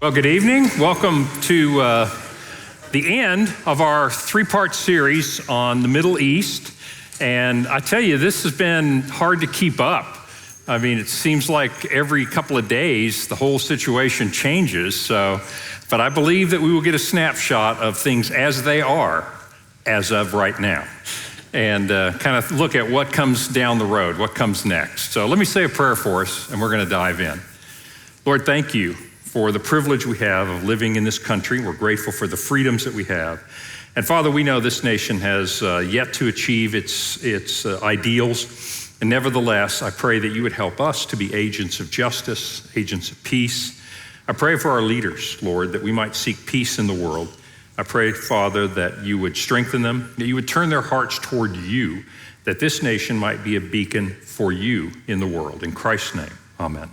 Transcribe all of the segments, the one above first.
Well, good evening. Welcome to the end of our three-part series on the Middle East. And I tell you, this has been hard to keep up. I mean, it seems like every couple of days, the whole situation changes. But I believe that we will get a snapshot of things as they are as of right now. And kind of look at what comes down the road, what comes next. So let me say a prayer for us, and we're going to dive in. Lord, thank you for the privilege we have of living in this country. We're grateful for the freedoms that we have. And Father, we know this nation has yet to achieve its ideals. And nevertheless, I pray that you would help us to be agents of justice, agents of peace. I pray for our leaders, Lord, that we might seek peace in the world. I pray, Father, that you would strengthen them, that you would turn their hearts toward you, that this nation might be a beacon for you in the world. In Christ's name, amen.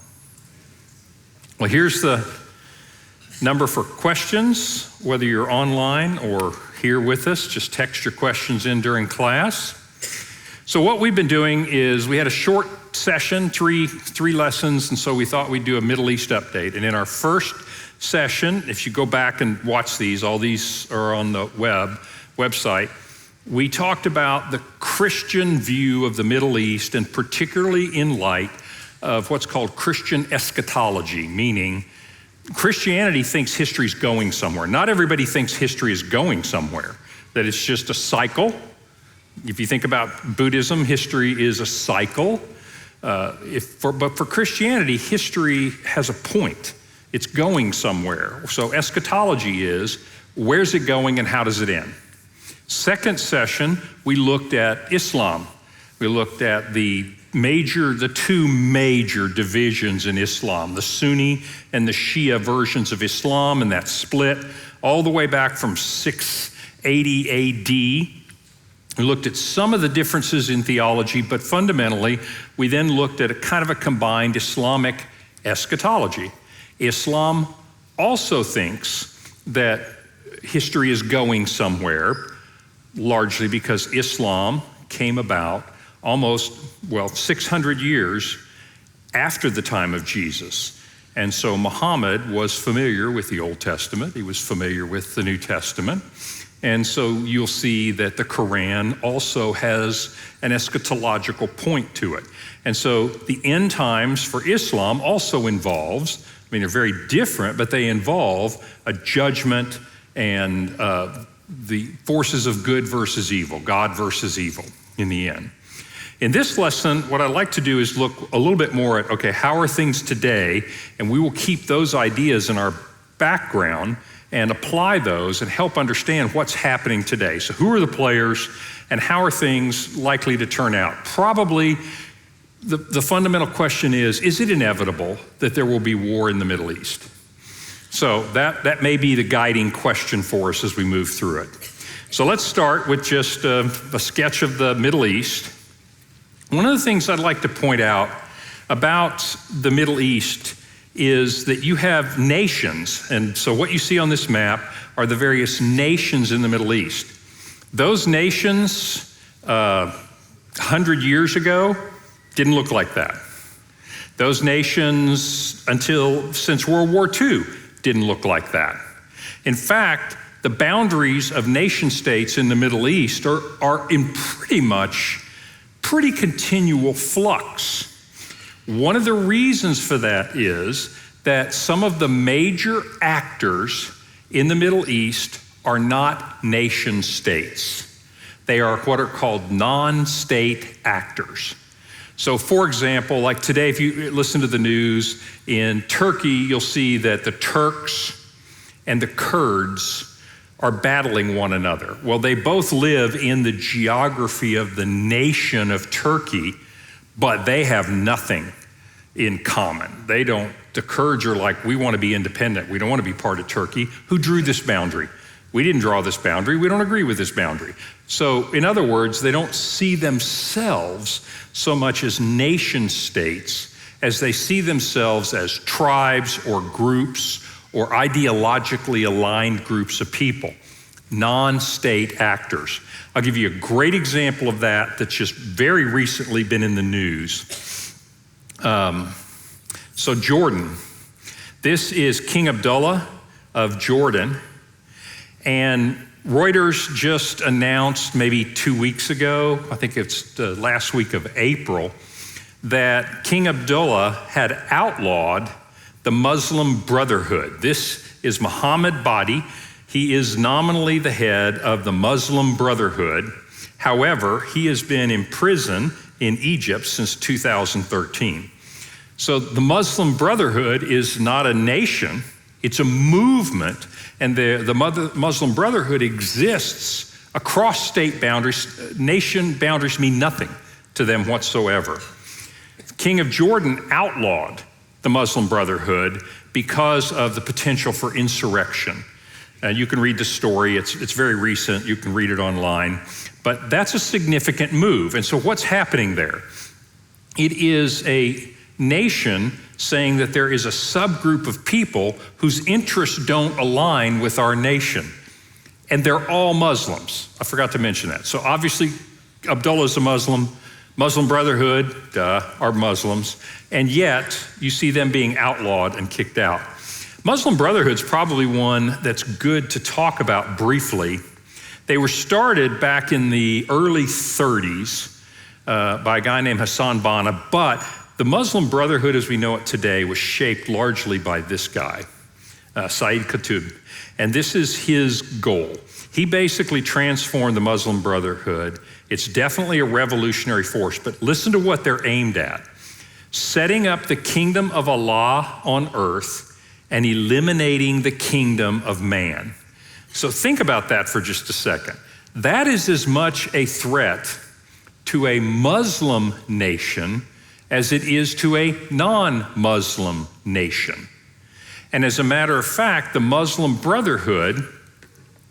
Well, here's the number for questions, whether you're online or here with us. Just text your questions in during class. So what we've been doing is we had a short session, three lessons, and so we thought we'd do a Middle East update. And in our first session, if you go back and watch these, all these are on the website, we talked about the Christian view of the Middle East, and particularly in light of what's called Christian eschatology, meaning Christianity thinks history's going somewhere. Not everybody thinks history is going somewhere, that it's just a cycle. If you think about Buddhism, history is a cycle. But for Christianity, history has a point. It's going somewhere. So eschatology is, where's it going and how does it end? Second session, we looked at Islam. We looked at the two major divisions in Islam, the Sunni and the Shia versions of Islam, and that split all the way back from 680 AD. We looked at some of the differences in theology, but fundamentally, we then looked at a kind of a combined Islamic eschatology. Islam also thinks that history is going somewhere, largely because Islam came about almost, 600 years after the time of Jesus. And so Muhammad was familiar with the Old Testament. He was familiar with the New Testament. And so you'll see that the Quran also has an eschatological point to it. And so the end times for Islam also involves, they're very different, but they involve a judgment and the forces of good versus evil, God versus evil in the end. In this lesson, what I'd like to do is look a little bit more at, okay, how are things today? And we will keep those ideas in our background and apply those and help understand what's happening today. So who are the players and how are things likely to turn out? Probably the fundamental question is it inevitable that there will be war in the Middle East? So that may be the guiding question for us as we move through it. So let's start with just a sketch of the Middle East. One of the things I'd like to point out about the Middle East is that you have nations. And so what you see on this map are the various nations in the Middle East. Those nations 100 years ago didn't look like that. Those nations since World War II didn't look like that. In fact, the boundaries of nation states in the Middle East are in pretty continual flux. One of the reasons for that is that some of the major actors in the Middle East are not nation states. They are what are called non-state actors. So for example, like today, if you listen to the news, in Turkey, you'll see that the Turks and the Kurds are battling one another. Well, they both live in the geography of the nation of Turkey, but they have nothing in common. The Kurds are like, we want to be independent. We don't want to be part of Turkey. Who drew this boundary? We didn't draw this boundary. We don't agree with this boundary. So in other words, they don't see themselves so much as nation states as they see themselves as tribes or groups or ideologically aligned groups of people, non-state actors. I'll give you a great example of that that's just very recently been in the news. So Jordan, This is King Abdullah of Jordan. And Reuters just announced maybe 2 weeks ago, I think it's the last week of April, that King Abdullah had outlawed the Muslim Brotherhood. This is Muhammad Badi. He is nominally the head of the Muslim Brotherhood. However, he has been in prison in Egypt since 2013. So the Muslim Brotherhood is not a nation, it's a movement, and the Muslim Brotherhood exists across state boundaries. Nation boundaries mean nothing to them whatsoever. The King of Jordan outlawed the Muslim Brotherhood because of the potential for insurrection. You can read the story, it's very recent, you can read it online, but that's a significant move. And so what's happening there? It is a nation saying that there is a subgroup of people whose interests don't align with our nation. And they're all Muslims. I forgot to mention that. So obviously, Abdullah is a Muslim. Muslim Brotherhood are Muslims. And yet, you see them being outlawed and kicked out. Muslim Brotherhood's probably one that's good to talk about briefly. They were started back in the early 30s by a guy named Hassan Banna, but the Muslim Brotherhood as we know it today was shaped largely by this guy, Saeed Qutb, and this is his goal. He basically transformed the Muslim Brotherhood. It's definitely a revolutionary force, but listen to what they're aimed at. Setting up the kingdom of Allah on earth and eliminating the kingdom of man. So think about that for just a second. That is as much a threat to a Muslim nation as it is to a non-Muslim nation. And as a matter of fact, the Muslim Brotherhood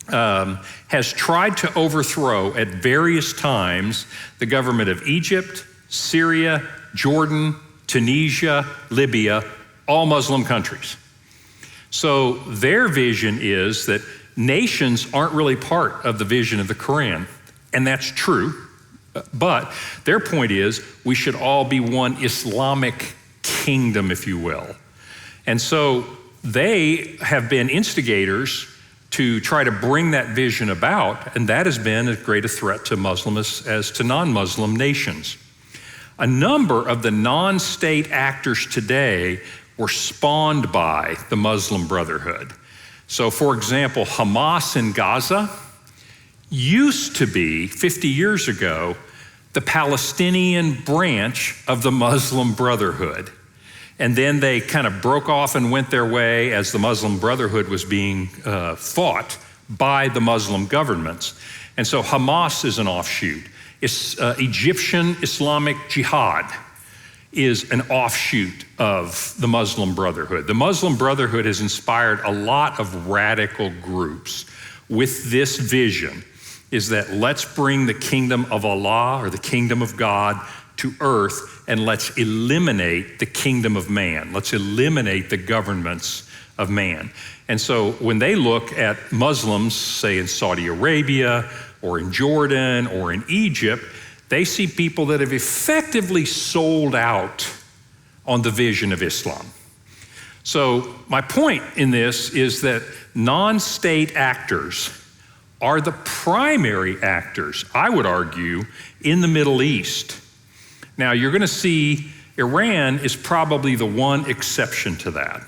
has tried to overthrow at various times the government of Egypt, Syria, Jordan, Tunisia, Libya, all Muslim countries. So their vision is that nations aren't really part of the vision of the Quran, and that's true. But their point is we should all be one Islamic kingdom, if you will. And so they have been instigators to try to bring that vision about, and that has been as great a threat to Muslims as to non-Muslim nations. A number of the non-state actors today were spawned by the Muslim Brotherhood. So for example, Hamas in Gaza used to be, 50 years ago, the Palestinian branch of the Muslim Brotherhood. And then they kind of broke off and went their way as the Muslim Brotherhood was being fought by the Muslim governments. And so Hamas is an offshoot. Egyptian Islamic Jihad is an offshoot of the Muslim Brotherhood. The Muslim Brotherhood has inspired a lot of radical groups with this vision, is that let's bring the kingdom of Allah or the kingdom of God to earth, and let's eliminate the kingdom of man. Let's eliminate the governments of man. And so when they look at Muslims, say in Saudi Arabia or in Jordan or in Egypt, they see people that have effectively sold out on the vision of Islam. So my point in this is that non-state actors are the primary actors, I would argue, in the Middle East. Now, you're going to see Iran is probably the one exception to that,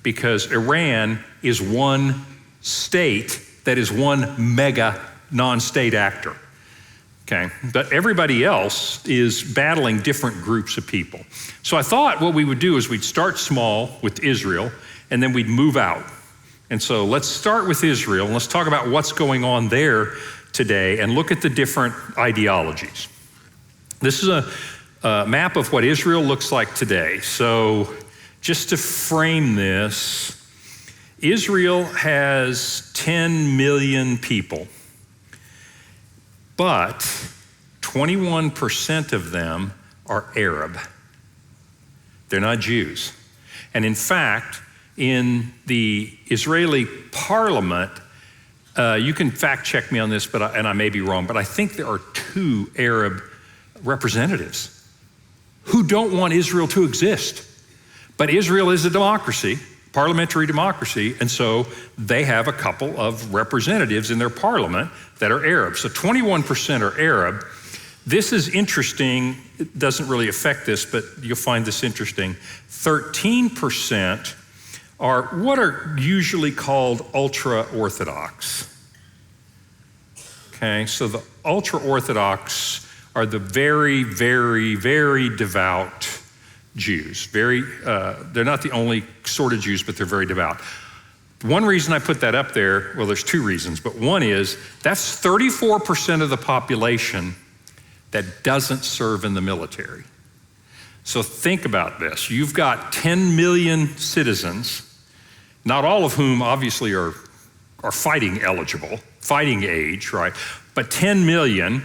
because Iran is one state that is one mega non-state actor. Okay, but everybody else is battling different groups of people. So I thought what we would do is we'd start small with Israel, and then we'd move out. And so let's start with Israel, and let's talk about what's going on there today and look at the different ideologies. This is a map of what Israel looks like today. So just to frame this, Israel has 10 million people, but 21% of them are Arab. They're not Jews. And in fact, in the Israeli parliament, you can fact check me on this, and I may be wrong, but I think there are 2 Arab representatives who don't want Israel to exist. But Israel is a democracy, parliamentary democracy, and so they have a couple of representatives in their parliament that are Arab. So 21% are Arab. This is interesting. It doesn't really affect this, but you'll find this interesting. 13% are what are usually called ultra-Orthodox. Okay, so the ultra-Orthodox are the very, very, very devout Jews. They're not the only sort of Jews, but they're very devout. One reason I put that up there, well, there's two reasons, but one is that's 34% of the population that doesn't serve in the military. So think about this. You've got 10 million citizens, not all of whom obviously are fighting eligible, fighting age, right? But 10 million,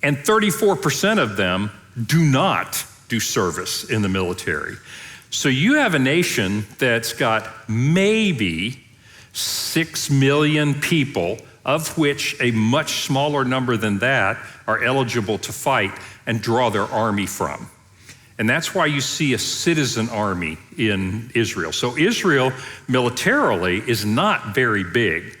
and 34% of them do not do service in the military. So you have a nation that's got maybe 6 million people, of which a much smaller number than that are eligible to fight and draw their army from. And that's why you see a citizen army in Israel. So Israel militarily is not very big.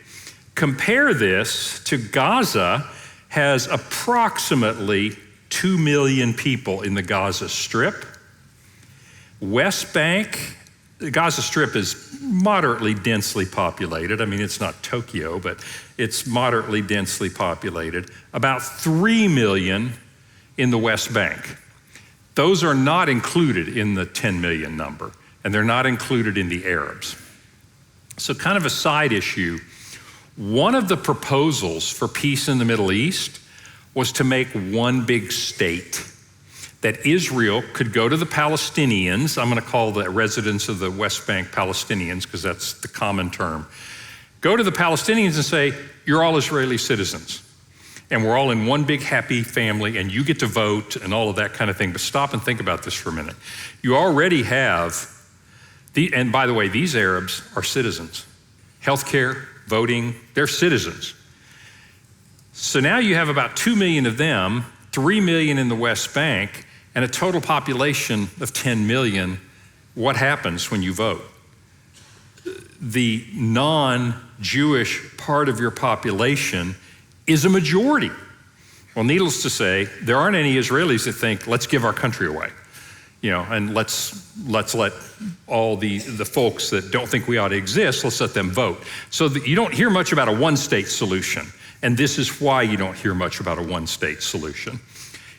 Compare this to Gaza has approximately 2 million people in the Gaza Strip. West Bank, the Gaza Strip is moderately densely populated. I mean, it's not Tokyo, but it's moderately densely populated. About 3 million in the West Bank. Those are not included in the 10 million number, and they're not included in the Arabs. So kind of a side issue, one of the proposals for peace in the Middle East was to make one big state, that Israel could go to the Palestinians. I'm going to call the residents of the West Bank Palestinians because that's the common term. Go to the Palestinians and say, you're all Israeli citizens. And we're all in one big happy family and you get to vote and all of that kind of thing. But stop and think about this for a minute. You already have, and by the way, these Arabs are citizens. Healthcare, voting, they're citizens. So now you have about 2 million of them, 3 million in the West Bank, and a total population of 10 million. What happens when you vote? The non-Jewish part of your population is a majority. Well, needless to say, there aren't any Israelis that think, let's give our country away, and let's let all the folks that don't think we ought to exist, let's let them vote. So that you don't hear much about a one-state solution, and this is why you don't hear much about a one-state solution.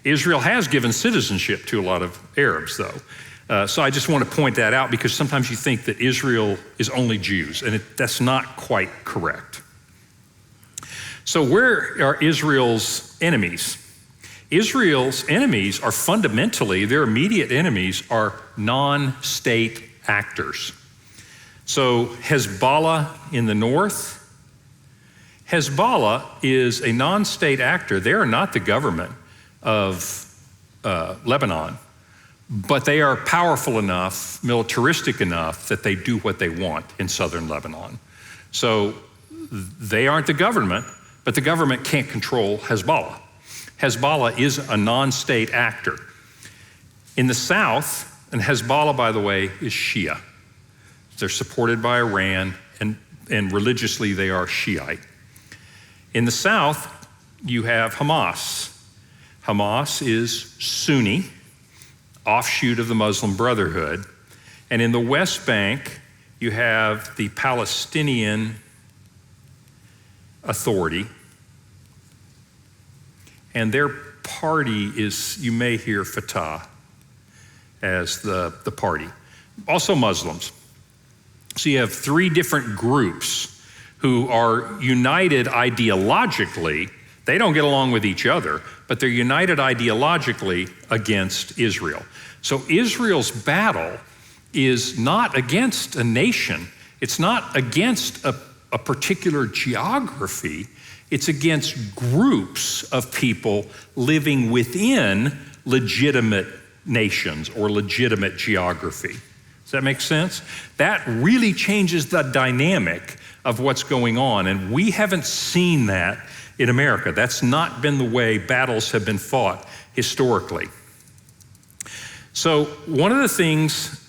Israel has given citizenship to a lot of Arabs, though. So I just want to point that out because sometimes you think that Israel is only Jews, and that's not quite correct. So where are Israel's enemies? Israel's enemies are fundamentally, their immediate enemies are non-state actors. So Hezbollah in the north, Hezbollah is a non-state actor. They are not the government of Lebanon, but they are powerful enough, militaristic enough that they do what they want in southern Lebanon. So they aren't the government, but the government can't control Hezbollah. Hezbollah is a non-state actor. In the south, and Hezbollah, by the way, is Shia. They're supported by Iran, and religiously they are Shiite. In the south, you have Hamas. Hamas is Sunni, offshoot of the Muslim Brotherhood. And in the West Bank, you have the Palestinian Authority. And their party is, you may hear Fatah as the party. Also Muslims. So you have three different groups who are united ideologically. They don't get along with each other, but they're united ideologically against Israel. So Israel's battle is not against a nation. It's not against a particular geography. It's against groups of people living within legitimate nations or legitimate geography. Does that make sense? That really changes the dynamic of what's going on, and we haven't seen that in America. That's not been the way battles have been fought historically. So one of the things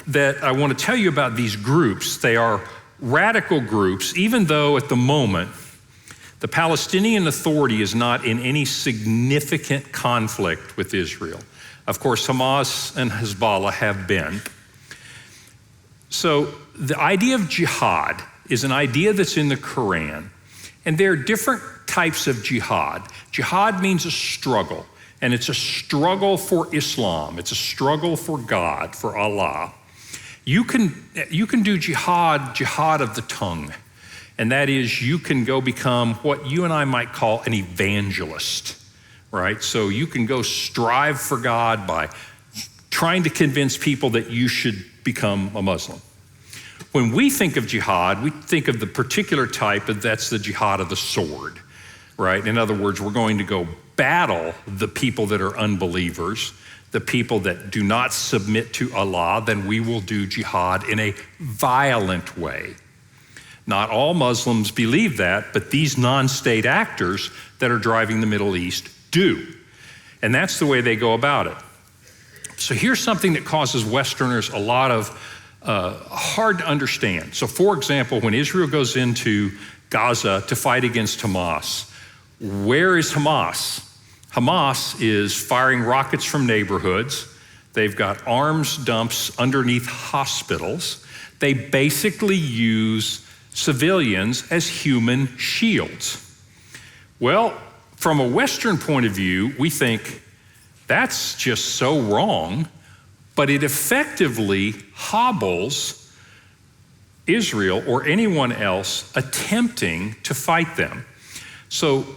that I want to tell you about these groups. They are radical groups, even though at the moment, the Palestinian Authority is not in any significant conflict with Israel. Of course, Hamas and Hezbollah have been. So the idea of jihad is an idea that's in the Quran. And there are different types of jihad. Jihad means a struggle, and it's a struggle for Islam. It's a struggle for God, for Allah. You can do jihad of the tongue. And that is, you can go become what you and I might call an evangelist, right? So you can go strive for God by trying to convince people that you should become a Muslim. When we think of jihad, we think of the particular type, and that's the jihad of the sword, right? In other words, we're going to go battle the people that are unbelievers, the people that do not submit to Allah. Then we will do jihad in a violent way. Not all Muslims believe that, but these non-state actors that are driving the Middle East do. And that's the way they go about it. So here's something that causes Westerners a lot of hard to understand. So for example, when Israel goes into Gaza to fight against Hamas, where is Hamas? Hamas is firing rockets from neighborhoods. They've got arms dumps underneath hospitals. They basically use civilians as human shields. Well, from a Western point of view, we think that's just so wrong, but it effectively hobbles Israel or anyone else attempting to fight them. So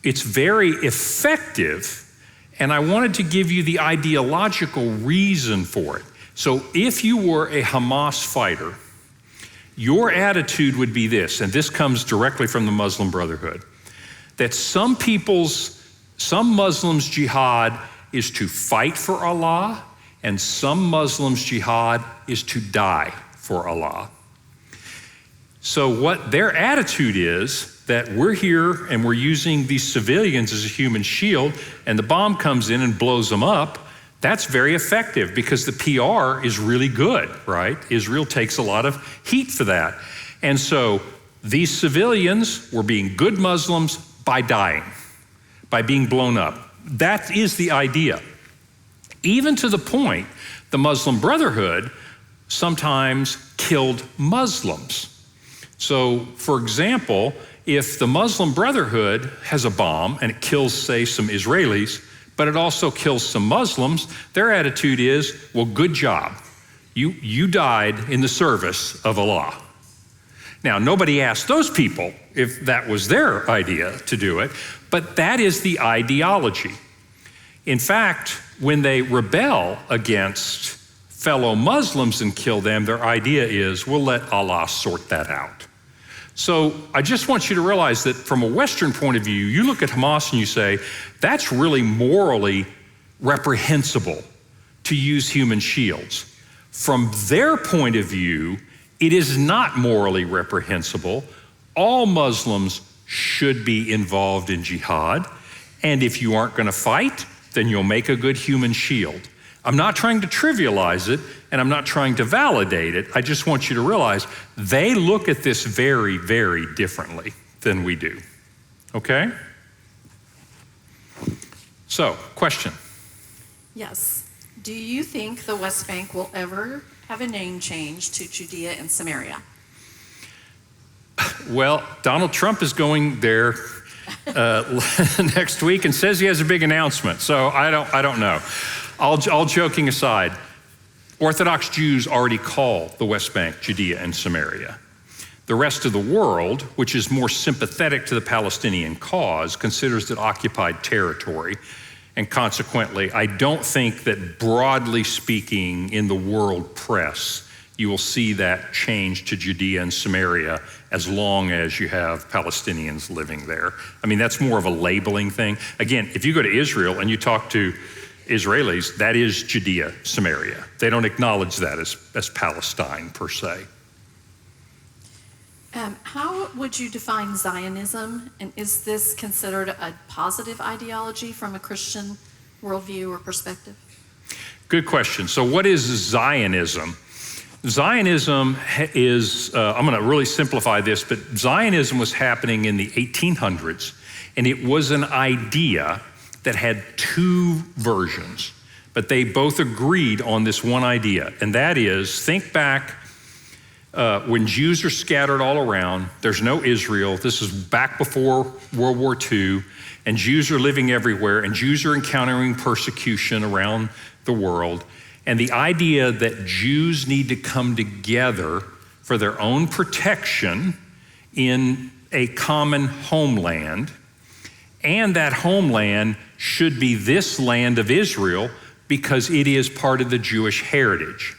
it's very effective, and I wanted to give you the ideological reason for it. So if you were a Hamas fighter, your attitude would be this, and this comes directly from the Muslim Brotherhood, that some Muslims' jihad is to fight for Allah, and some Muslims' jihad is to die for Allah. So what their attitude is that we're here and we're using these civilians as a human shield, and the bomb comes in and blows them up. That's very effective because the PR is really good, right? Israel takes a lot of heat for that. And so these civilians were being good Muslims by dying, by being blown up. That is the idea. Even to the point, the Muslim Brotherhood sometimes killed Muslims. So, for example, if the Muslim Brotherhood has a bomb and it kills, say, some Israelis, but it also kills some Muslims, their attitude is, well, good job. You died in the service of Allah. Now, nobody asked those people if that was their idea to do it, but that is the ideology. In fact, when they rebel against fellow Muslims and kill them, their idea is, we'll let Allah sort that out. So I just want you to realize that from a Western point of view, you look at Hamas and you say, that's really morally reprehensible to use human shields. From their point of view, it is not morally reprehensible. All Muslims should be involved in jihad, and if you aren't going to fight, then you'll make a good human shield. I'm not trying to trivialize it, and I'm not trying to validate it. I just want you to realize they look at this very, very differently than we do. Okay? So, question. Yes. Do you think the West Bank will ever have a name change to Judea and Samaria? Well, Donald Trump is going there next week and says he has a big announcement. So I don't know. All joking aside, Orthodox Jews already call the West Bank Judea and Samaria. The rest of the world, which is more sympathetic to the Palestinian cause, considers it occupied territory. And consequently, I don't think that broadly speaking in the world press, you will see that change to Judea and Samaria as long as you have Palestinians living there. I mean, that's more of a labeling thing. Again, if you go to Israel and you talk to Israelis, that is Judea, Samaria. They don't acknowledge that as Palestine per se. How would you define Zionism, and is this considered a positive ideology from a Christian worldview or perspective? Good question. So what is Zionism? Zionism is, I'm going to really simplify this, but Zionism was happening in the 1800s, and it was an idea that had two versions, but they both agreed on this one idea, and that is, think back when Jews are scattered all around, there's no Israel, this is back before World War II, and Jews are living everywhere, and Jews are encountering persecution around the world. And the idea that Jews need to come together for their own protection in a common homeland, and that homeland should be this land of Israel because it is part of the Jewish heritage.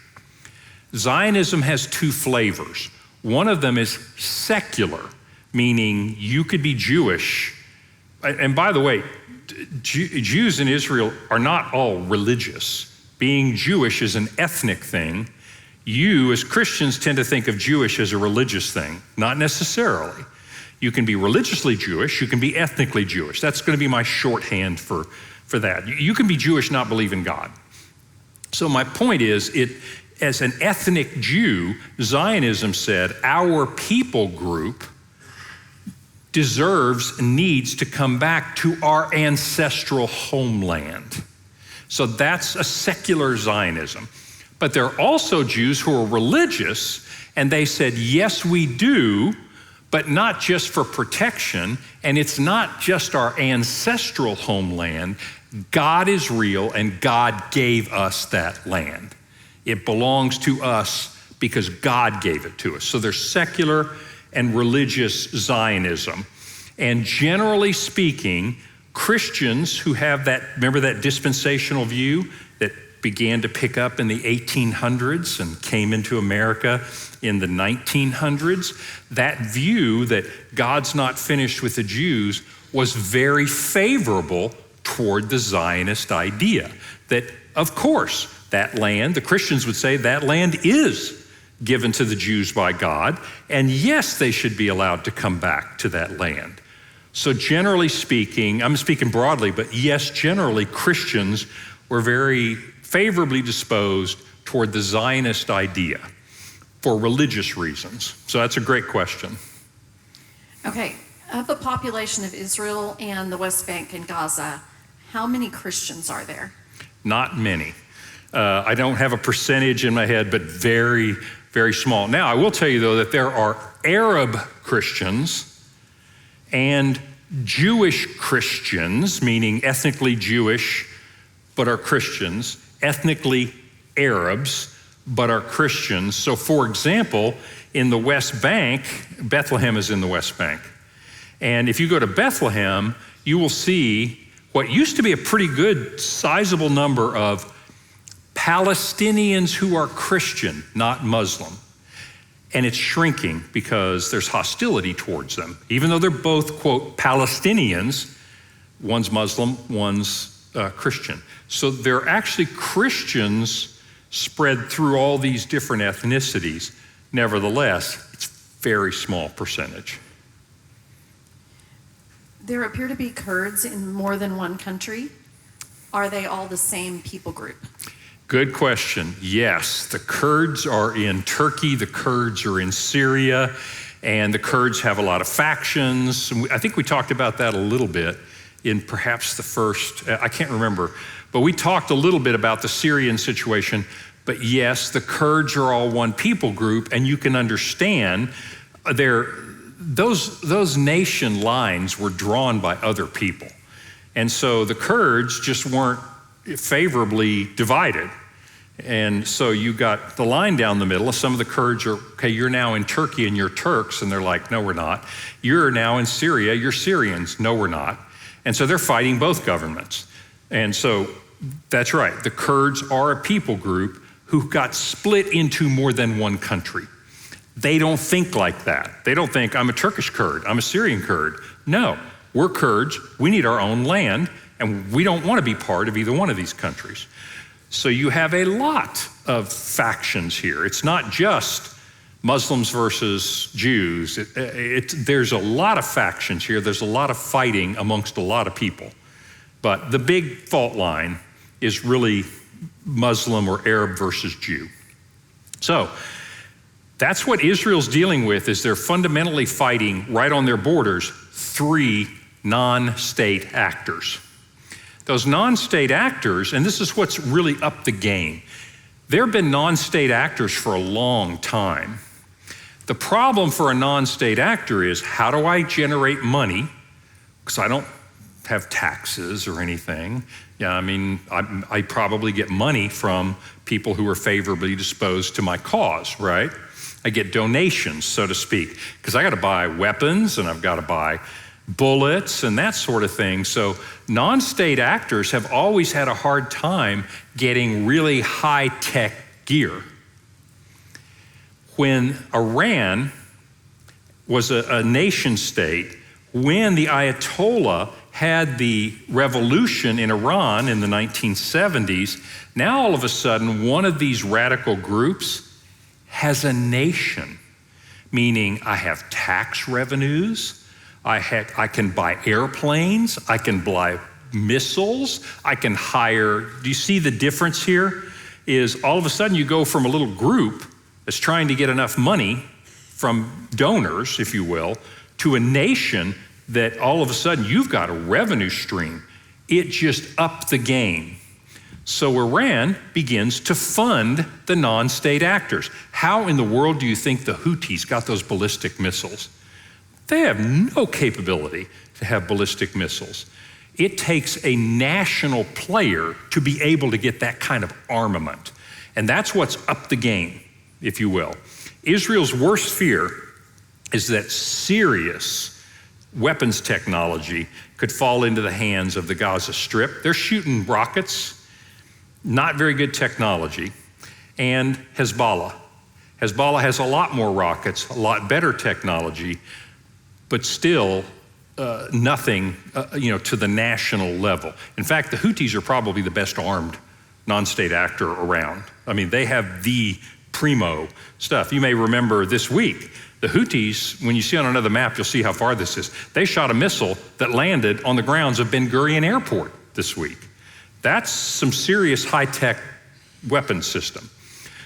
Zionism has two flavors. One of them is secular, meaning you could be Jewish. And by the way, Jews in Israel are not all religious. Being Jewish is an ethnic thing. You, as Christians, tend to think of Jewish as a religious thing. Not necessarily. You can be religiously Jewish, you can be ethnically Jewish. That's going to be my shorthand for that. You can be Jewish, not believe in God. So my point is, as an ethnic Jew, Zionism said, our people group deserves, needs to come back to our ancestral homeland. So that's a secular Zionism. But there are also Jews who are religious, and they said, yes, we do, but not just for protection, and it's not just our ancestral homeland. God is real, and God gave us that land. It belongs to us because God gave it to us. So there's secular and religious Zionism. And generally speaking, Christians who have that, remember that dispensational view that began to pick up in the 1800s and came into America in the 1900s, that view that God's not finished with the Jews was very favorable toward the Zionist idea. That, of course, that land, the Christians would say that land is given to the Jews by God, and yes, they should be allowed to come back to that land. So generally speaking, I'm speaking broadly, but yes, generally Christians were very favorably disposed toward the Zionist idea for religious reasons. So that's a great question. Okay, of the population of Israel and the West Bank and Gaza, how many Christians are there? Not many. I don't have a percentage in my head, but very, very small. Now, I will tell you, though, that there are Arab Christians and Jewish Christians, meaning ethnically Jewish, but are Christians, ethnically Arabs, but are Christians. So, for example, in the West Bank, Bethlehem is in the West Bank. And if you go to Bethlehem, you will see what used to be a pretty good, sizable number of Palestinians who are Christian, not Muslim. And it's shrinking because there's hostility towards them. Even though they're both, quote, Palestinians, one's Muslim, one's Christian. So there are actually Christians spread through all these different ethnicities. Nevertheless, it's a very small percentage. There appear to be Kurds in more than one country. Are they all the same people group? Good question. Yes, the Kurds are in Turkey, the Kurds are in Syria, and the Kurds have a lot of factions. I think we talked about that a little bit in perhaps the first, I can't remember, but we talked a little bit about the Syrian situation. But yes, the Kurds are all one people group, and you can understand those nation lines were drawn by other people. And so the Kurds just weren't favorably divided. And so you got the line down the middle. Some of the Kurds are, okay, you're now in Turkey and you're Turks. And they're like, no, we're not. You're now in Syria, you're Syrians. No, we're not. And so they're fighting both governments. And so that's right. The Kurds are a people group who got split into more than one country. They don't think like that. They don't think, I'm a Turkish Kurd, I'm a Syrian Kurd. No, we're Kurds, we need our own land, and we don't want to be part of either one of these countries. So you have a lot of factions here. It's not just Muslims versus Jews. There's a lot of factions here. There's a lot of fighting amongst a lot of people. But the big fault line is really Muslim or Arab versus Jew. So that's what Israel's dealing with, is they're fundamentally fighting right on their borders 3 non-state actors. Those non-state actors, and this is what's really up the game, there have been non-state actors for a long time. The problem for a non-state actor is, how do I generate money? Because I don't have taxes or anything. Yeah, I mean, I probably get money from people who are favorably disposed to my cause, right? I get donations, so to speak, because I got to buy weapons and I've got to buy bullets and that sort of thing. So non-state actors have always had a hard time getting really high-tech gear. When Iran was a nation state, when the Ayatollah had the revolution in Iran in the 1970s, now all of a sudden one of these radical groups has a nation, meaning I have tax revenues, I can buy airplanes, I can buy missiles, I can hire. Do you see the difference here? Is all of a sudden you go from a little group that's trying to get enough money from donors, if you will, to a nation that all of a sudden you've got a revenue stream. It just upped the game. So Iran begins to fund the non-state actors. How in the world do you think the Houthis got those ballistic missiles? They have no capability to have ballistic missiles. It takes a national player to be able to get that kind of armament. And that's what's up the game, if you will. Israel's worst fear is that serious weapons technology could fall into the hands of the Gaza Strip. They're shooting rockets, not very good technology, and Hezbollah. Hezbollah has a lot more rockets, a lot better technology, but still nothing to the national level. In fact, the Houthis are probably the best armed non-state actor around. I mean, they have the primo stuff. You may remember this week, the Houthis, when you see on another map, you'll see how far this is. They shot a missile that landed on the grounds of Ben Gurion Airport this week. That's some serious high-tech weapons system.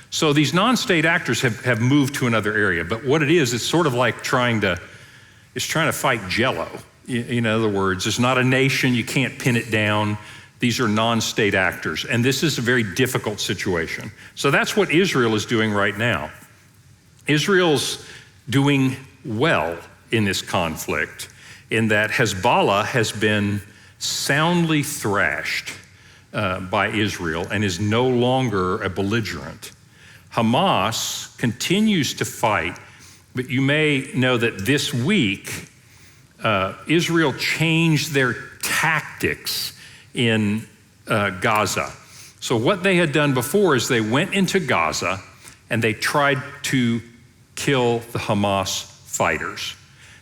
So these non-state actors have moved to another area, but what it is, it's sort of like trying to fight Jello. In other words, it's not a nation, you can't pin it down. These are non-state actors, and this is a very difficult situation. So that's what Israel is doing right now. Israel's doing well in this conflict, in that Hezbollah has been soundly thrashed by Israel and is no longer a belligerent. Hamas continues to fight, but you may know that this week, Israel changed their tactics in Gaza. So what they had done before is they went into Gaza and they tried to kill the Hamas fighters.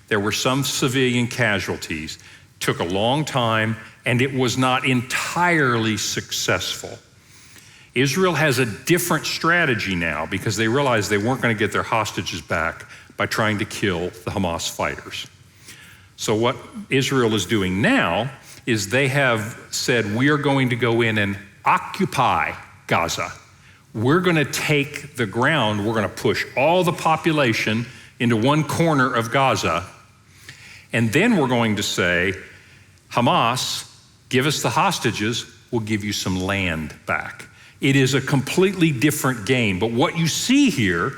There were some civilian casualties, took a long time, and it was not entirely successful. Israel has a different strategy now because they realized they weren't going to get their hostages back by trying to kill the Hamas fighters. So what Israel is doing now is they have said, we are going to go in and occupy Gaza. We're going to take the ground. We're going to push all the population into one corner of Gaza. And then we're going to say, Hamas, give us the hostages. We'll give you some land back. It is a completely different game. But what you see here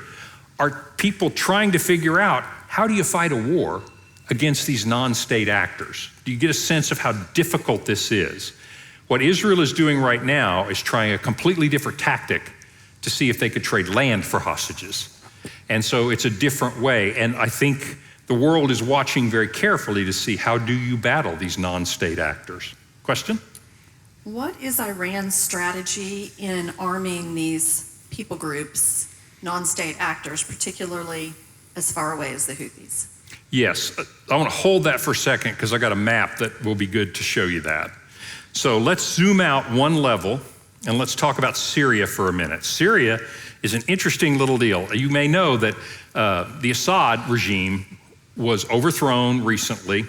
are people trying to figure out, how do you fight a war against these non-state actors? Do you get a sense of how difficult this is? What Israel is doing right now is trying a completely different tactic to see if they could trade land for hostages. And so it's a different way. And I think the world is watching very carefully to see, how do you battle these non-state actors? Question? What is Iran's strategy in arming these people groups, non-state actors, particularly as far away as the Houthis? Yes, I want to hold that for a second because I got a map that will be good to show you that. So let's zoom out one level and let's talk about Syria for a minute. Syria is an interesting little deal. You may know that the Assad regime was overthrown recently.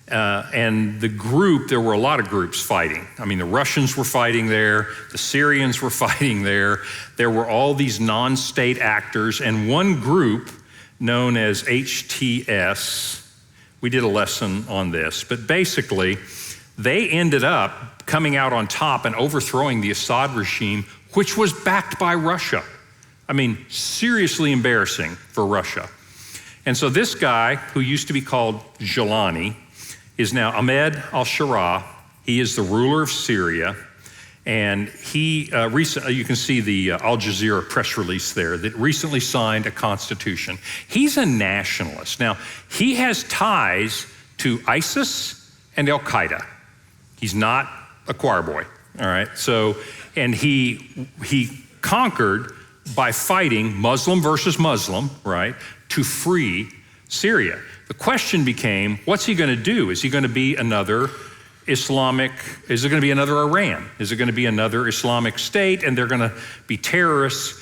And the group, there were a lot of groups fighting. I mean, the Russians were fighting there, the Syrians were fighting there. There were all these non-state actors, and one group known as HTS, we did a lesson on this, but basically, they ended up coming out on top and overthrowing the Assad regime, which was backed by Russia. I mean, seriously embarrassing for Russia. And so this guy, who used to be called Jalani, is now Ahmed al-Sharaa. He is the ruler of Syria. And he recently, you can see the Al Jazeera press release there, that recently signed a constitution. He's a nationalist. Now, he has ties to ISIS and Al-Qaeda. He's not a choir boy, all right? So, and he conquered by fighting Muslim versus Muslim, right, to free Syria. The question became, what's he going to do? Is he going to be another Islamic, is it going to be another Iran? Is it going to be another Islamic state and they're going to be terrorists?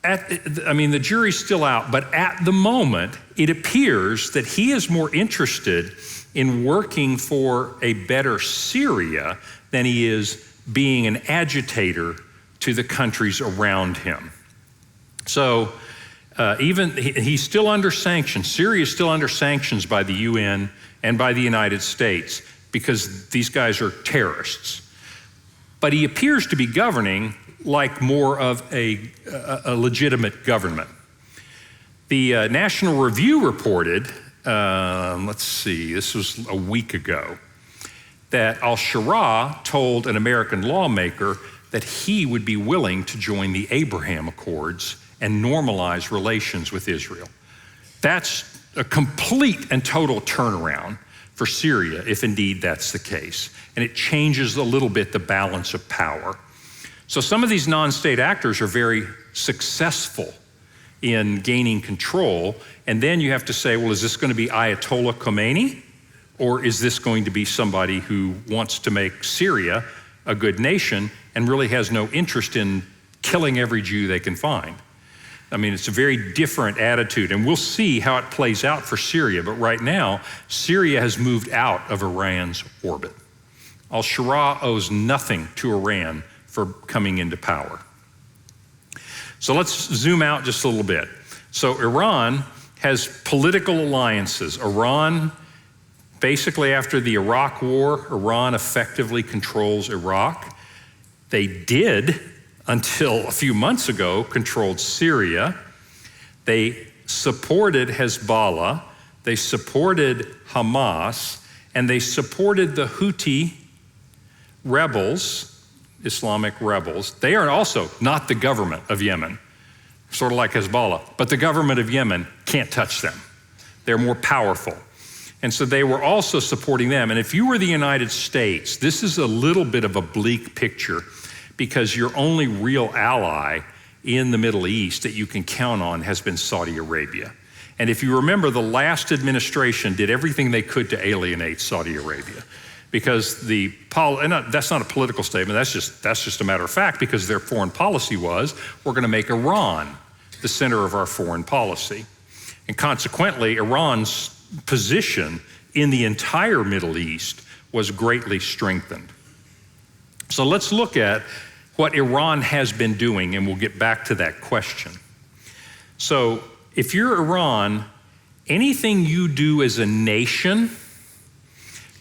I mean, the jury's still out, but at the moment, it appears that he is more interested in working for a better Syria than he is being an agitator to the countries around him. So even he's still under sanctions. Syria is still under sanctions by the UN and by the United States because these guys are terrorists. But he appears to be governing like more of a legitimate government. The National Review reported, let's see, this was a week ago, that al-Sharaa told an American lawmaker that he would be willing to join the Abraham Accords and normalize relations with Israel. That's a complete and total turnaround for Syria, if indeed that's the case. And it changes a little bit the balance of power. So some of these non-state actors are very successful in gaining control. And then you have to say, well, is this going to be Ayatollah Khomeini? Or is this going to be somebody who wants to make Syria a good nation and really has no interest in killing every Jew they can find? I mean, it's a very different attitude, and we'll see how it plays out for Syria. But right now, Syria has moved out of Iran's orbit. Al-Sharaa owes nothing to Iran for coming into power. So let's zoom out just a little bit. So Iran has political alliances. Iran, basically after the Iraq War, Iran effectively controls Iraq. They did, until a few months ago, controlled Syria. They supported Hezbollah, they supported Hamas, and they supported the Houthi rebels, Islamic rebels. They are also not the government of Yemen, sort of like Hezbollah, but the government of Yemen can't touch them. They're more powerful. And so they were also supporting them. And if you were the United States, this is a little bit of a bleak picture, because your only real ally in the Middle East that you can count on has been Saudi Arabia. And if you remember, the last administration did everything they could to alienate Saudi Arabia, because that's not a political statement, that's just a matter of fact, because their foreign policy was, we're going to make Iran the center of our foreign policy. And consequently, Iran's position in the entire Middle East was greatly strengthened. So let's look at what Iran has been doing, and we'll get back to that question. So if you're Iran, anything you do as a nation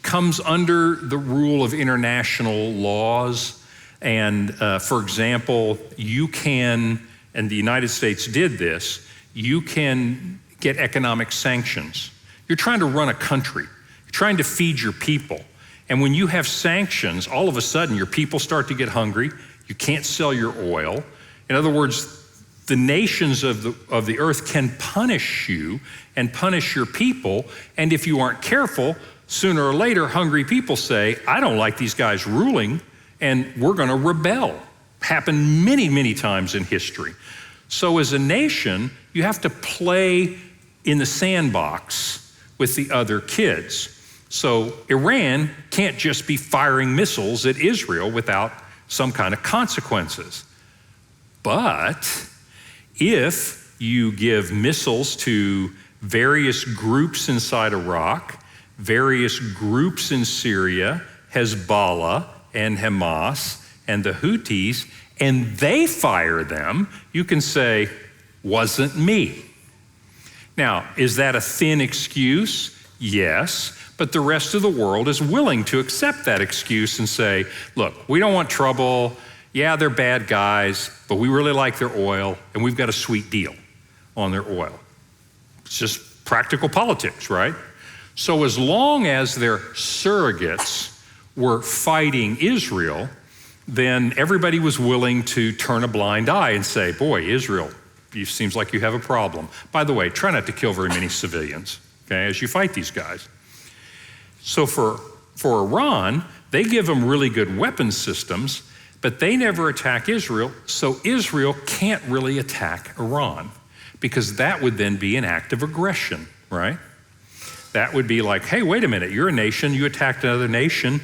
comes under the rule of international laws. And for example, you can, and the United States did this, you can get economic sanctions. You're trying to run a country. You're trying to feed your people. And when you have sanctions, all of a sudden your people start to get hungry. You can't sell your oil. In other words, the nations of the earth can punish you and punish your people. And if you aren't careful, sooner or later, hungry people say, I don't like these guys ruling, and we're going to rebel. Happened many, many times in history. So as a nation, you have to play in the sandbox with the other kids. So Iran can't just be firing missiles at Israel without some kind of consequences. But if you give missiles to various groups inside Iraq, various groups in Syria, Hezbollah and Hamas and the Houthis, and they fire them, you can say, wasn't me. Now, is that a thin excuse? Yes, but the rest of the world is willing to accept that excuse and say, look, we don't want trouble. Yeah, they're bad guys, but we really like their oil, and we've got a sweet deal on their oil. It's just practical politics, right? So as long as their surrogates were fighting Israel, then everybody was willing to turn a blind eye and say, boy, Israel, it seems like you have a problem. By the way, try not to kill very many civilians, okay, as you fight these guys. So for Iran, they give them really good weapons systems, but they never attack Israel, so Israel can't really attack Iran, because that would then be an act of aggression, right? That would be like, hey, wait a minute, you're a nation, you attacked another nation,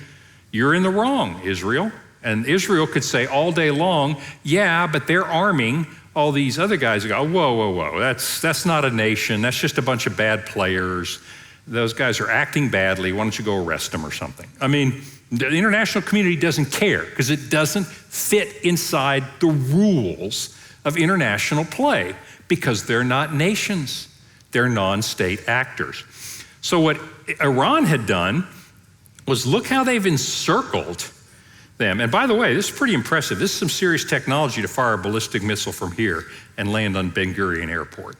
you're in the wrong, Israel. And Israel could say all day long, yeah, but they're arming all these other guys. Go, whoa, that's not a nation, that's just a bunch of bad players. Those guys are acting badly, why don't you go arrest them or something? I mean, the international community doesn't care because it doesn't fit inside the rules of international play because they're not nations, they're non-state actors. So what Iran had done was look how they've encircled them. And by the way, this is pretty impressive. This is some serious technology to fire a ballistic missile from here and land on Ben Gurion Airport.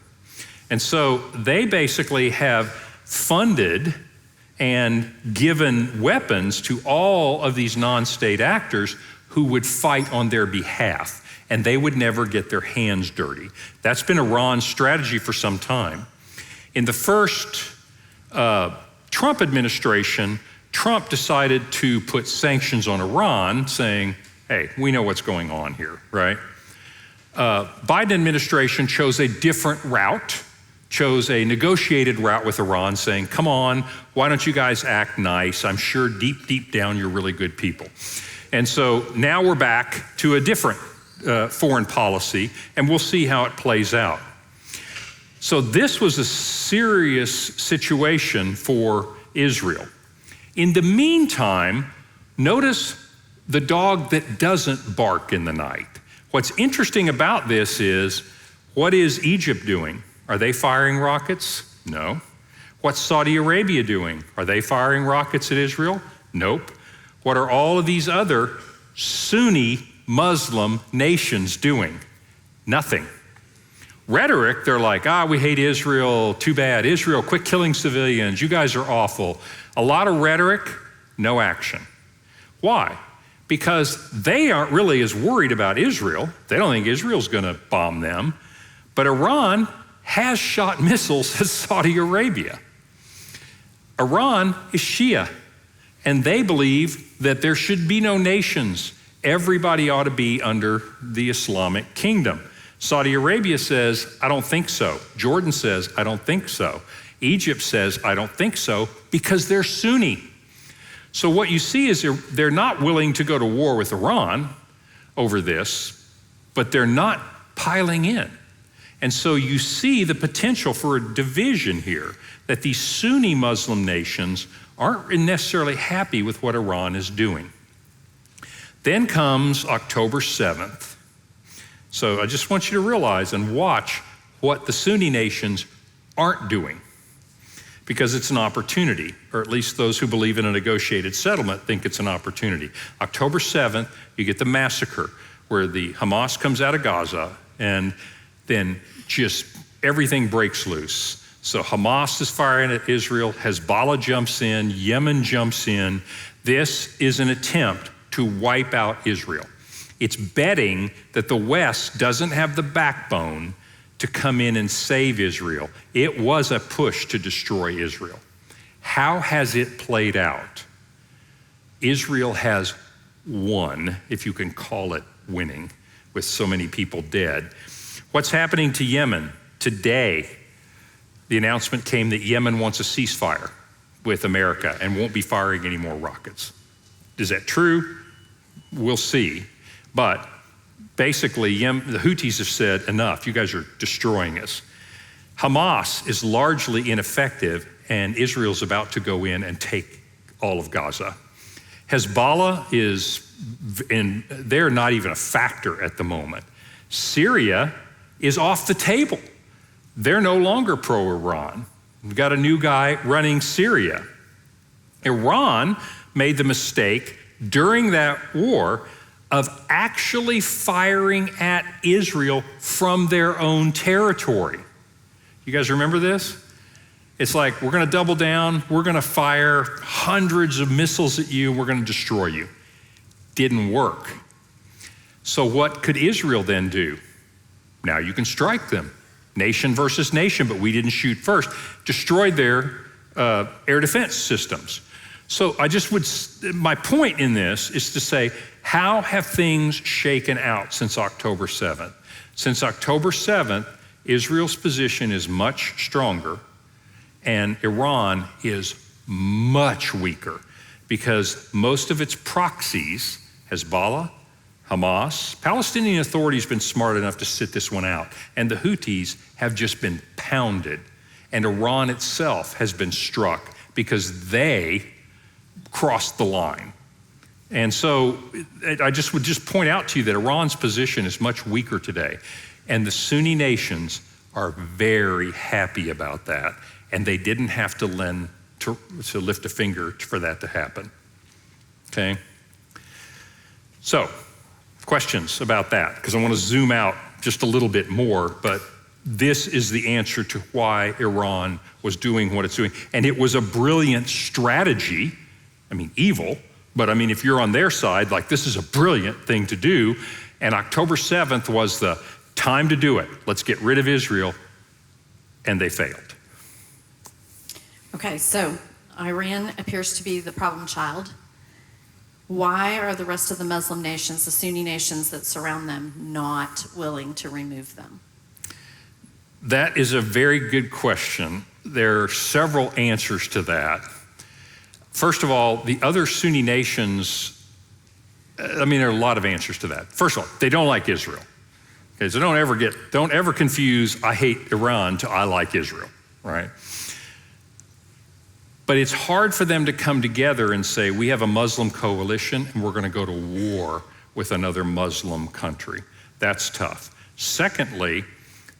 And so they basically have funded and given weapons to all of these non-state actors who would fight on their behalf, and they would never get their hands dirty. That's been Iran's strategy for some time. In the first Trump administration, Trump decided to put sanctions on Iran, saying, hey, we know what's going on here, right? Biden administration chose a different route, chose a negotiated route with Iran, saying, come on, why don't you guys act nice? I'm sure deep down you're really good people. And so now we're back to a different foreign policy, and we'll see how it plays out. So this was a serious situation for Israel. In the meantime, notice the dog that doesn't bark in the night. What's interesting about this is, what is Egypt doing? Are they firing rockets? No. What's Saudi Arabia doing? Are they firing rockets at Israel? Nope. What are all of these other Sunni Muslim nations doing? Nothing. Rhetoric, they're like, we hate Israel, too bad. Israel, quit killing civilians, you guys are awful. A lot of rhetoric, no action. Why? Because they aren't really as worried about Israel. They don't think Israel's gonna bomb them. But Iran has shot missiles at Saudi Arabia. Iran is Shia, and they believe that there should be no nations. Everybody ought to be under the Islamic kingdom. Saudi Arabia says, I don't think so. Jordan says, I don't think so. Egypt says, I don't think so, because they're Sunni. So what you see is they're not willing to go to war with Iran over this, but they're not piling in. And so you see the potential for a division here, that these Sunni Muslim nations aren't necessarily happy with what Iran is doing. Then comes October 7th. So I just want you to realize and watch what the Sunni nations aren't doing, because it's an opportunity, or at least those who believe in a negotiated settlement think it's an opportunity. October 7th, you get the massacre where the Hamas comes out of Gaza, and then just everything breaks loose. So Hamas is firing at Israel, Hezbollah jumps in, Yemen jumps in. This is an attempt to wipe out Israel. It's betting that the West doesn't have the backbone to come in and save Israel. It was a push to destroy Israel. How has it played out? Israel has won, if you can call it winning, with so many people dead. What's happening to Yemen? Today, the announcement came that Yemen wants a ceasefire with America and won't be firing any more rockets. Is that true? We'll see. But basically, the Houthis have said, enough, you guys are destroying us. Hamas is largely ineffective, and Israel's about to go in and take all of Gaza. Hezbollah they're not even a factor at the moment. Syria is off the table. They're no longer pro-Iran. We've got a new guy running Syria. Iran made the mistake during that war of actually firing at Israel from their own territory. You guys remember this? It's like, we're going to double down, we're going to fire hundreds of missiles at you, and we're going to destroy you. Didn't work. So what could Israel then do? Now you can strike them. Nation versus nation, but we didn't shoot first. Destroyed their air defense systems. So my point in this is to say, how have things shaken out since October 7th? Since October 7th, Israel's position is much stronger, and Iran is much weaker because most of its proxies, Hezbollah, Hamas, Palestinian Authority has been smart enough to sit this one out, and the Houthis have just been pounded, and Iran itself has been struck because they crossed the line. And so I would just point out to you that Iran's position is much weaker today, and the Sunni nations are very happy about that, and they didn't have to lift a finger for that to happen. Okay? So, questions about that, because I want to zoom out just a little bit more, but this is the answer to why Iran was doing what it's doing. And it was a brilliant strategy. I mean, evil, but I mean, if you're on their side, like, this is a brilliant thing to do. And October 7th was the time to do it. Let's get rid of Israel. And they failed. Okay, so Iran appears to be the problem child. Why are the rest of the Muslim nations, the Sunni nations that surround them, not willing to remove them? That is a very good question. There are several answers to that. First of all, the other Sunni nations, there are a lot of answers to that. First of all, they don't like Israel. Okay, so don't ever confuse I hate Iran to I like Israel, right? But it's hard for them to come together and say, we have a Muslim coalition and we're going to go to war with another Muslim country. That's tough. Secondly,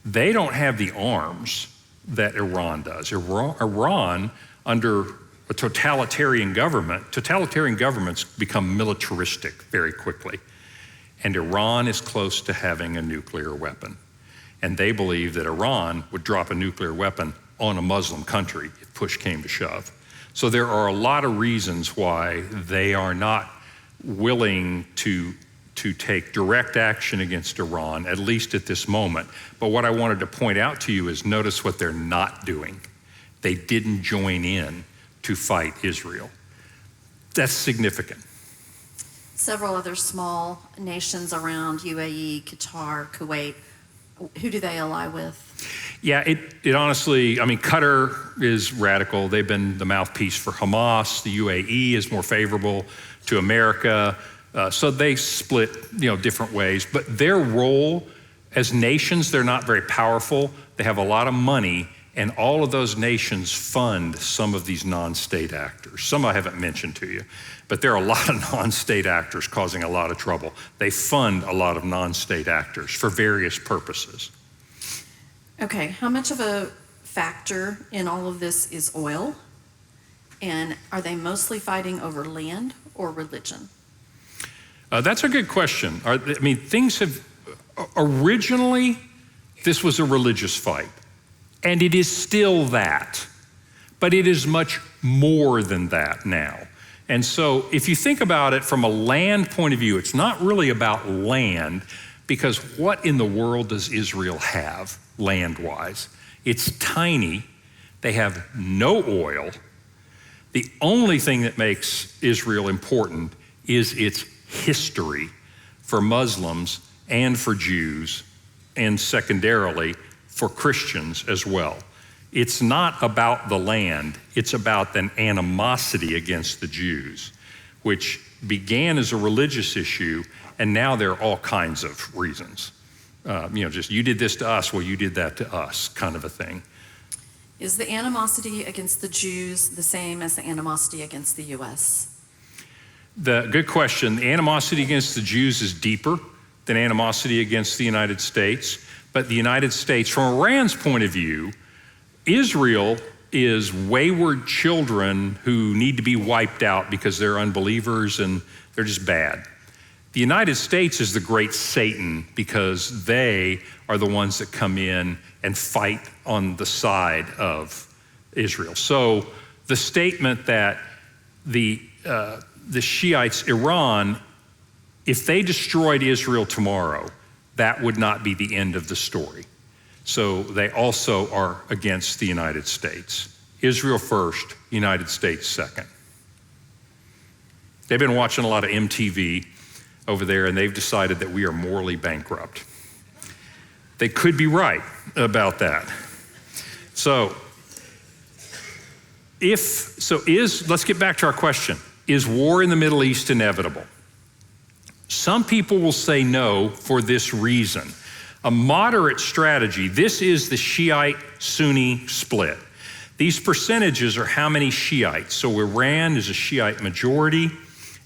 they don't have the arms that Iran does. Iran, under a totalitarian governments become militaristic very quickly. And Iran is close to having a nuclear weapon. And they believe that Iran would drop a nuclear weapon on a Muslim country if push came to shove. So there are a lot of reasons why they are not willing to take direct action against Iran, at least at this moment. But what I wanted to point out to you is notice what they're not doing. They didn't join in to fight Israel. That's significant. Several other small nations around UAE, Qatar, Kuwait, who do they ally with? Yeah, it honestly, Qatar is radical. They've been the mouthpiece for Hamas. The UAE is more favorable to America. So they split, different ways. But their role as nations, they're not very powerful. They have a lot of money, and all of those nations fund some of these non-state actors. Some I haven't mentioned to you, but there are a lot of non-state actors causing a lot of trouble. They fund a lot of non-state actors for various purposes. Okay, how much of a factor in all of this is oil? And are they mostly fighting over land or religion? That's a good question. Things have, originally, this was a religious fight, and it is still that, but it is much more than that now. And so if you think about it from a land point of view, it's not really about land, because what in the world does Israel have land-wise? It's tiny. They have no oil. The only thing that makes Israel important is its history for Muslims and for Jews, and secondarily for Christians as well. It's not about the land, it's about an animosity against the Jews, which began as a religious issue, and now there are all kinds of reasons. Just you did this to us, well, you did that to us, kind of a thing. Is the animosity against the Jews the same as the animosity against the U.S.? Good question. The animosity against the Jews is deeper than animosity against the United States. But the United States, from Iran's point of view, Israel is wayward children who need to be wiped out because they're unbelievers and they're just bad. The United States is the great Satan because they are the ones that come in and fight on the side of Israel. So the statement that the Shiites, Iran, if they destroyed Israel tomorrow, that would not be the end of the story. So they also are against the United States. Israel first, United States second. They've been watching a lot of MTV over there, and they've decided that we are morally bankrupt. They could be right about that. Let's get back to our question. Is war in the Middle East inevitable? Some people will say no for this reason. A moderate strategy, this is the Shiite-Sunni split. These percentages are how many Shiites. So Iran is a Shiite majority.